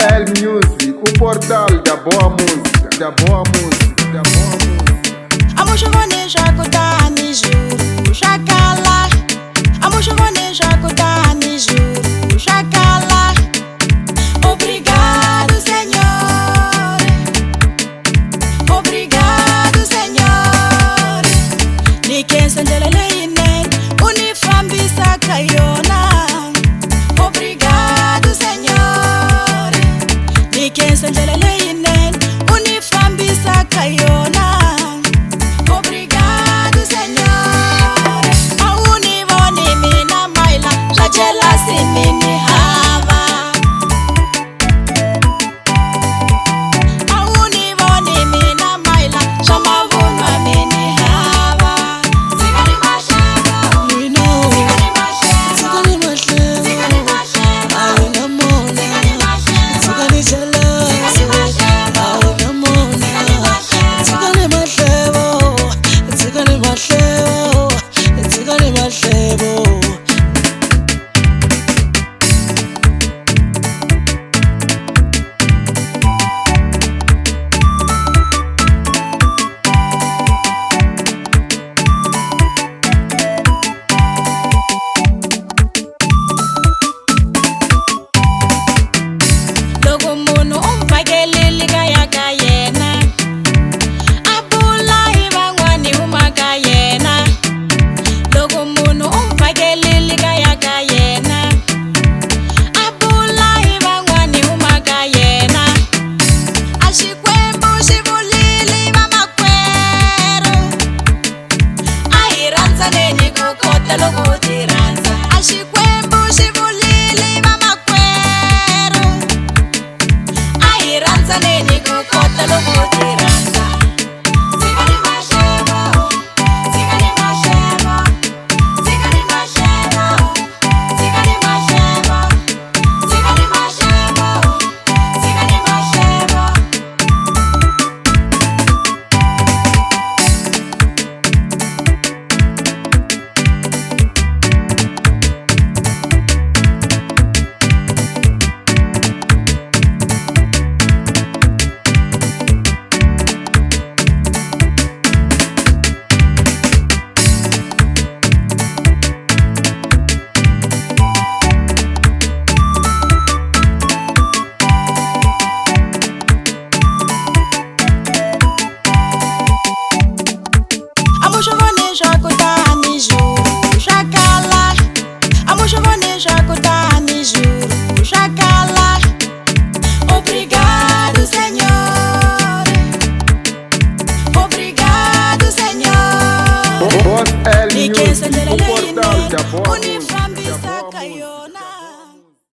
L Music, o portal da boa música, da boa música, da boa música. Amushavone jakutani juru shakala. Amushavone jakutani juru shakala. Obrigado, Senhor. Obrigado, Senhor. Nikensendele ine unifambisa kayona. Obrigado, Senhor. Nikensendele ine unifambisa kayona. Obrigado, Senhor. Aunivoni mina maila jachela simini hava. Aunivoni mina maila shamavunwa mini hava. Zikani mashego, zikani mashego, zikani mashego, zikani mashego, auna mona, zikani jala, zikani mashego, auna mona, zikani mashego, zikani mashego, zikani mashego. Loko munhu umvakelile kaya ka yena, a bula hi van'wani huma ka yena. Loko munhu umvakelile kaya ka yena, a bula hi van'wani huma ka yena. A Xikwembu xi vulile vamakwerhu, a hi rhandzaneni ku kota loko u ti rhandza. A Xikwembu xi vulile vamakwerhu, a hi rhandzaneni ku kota loko u ti rhandza. Zikani mashego, zikani mashego, zikani mashego, zikani mashego, zikani mashego, zikani mashego. Amushavone jakutani juru shakala. Amushavone jakutani juru shakala. Obrigado, Senhor. Obrigado, Senhor. L Music, o Nikensendele portal da boa ine música.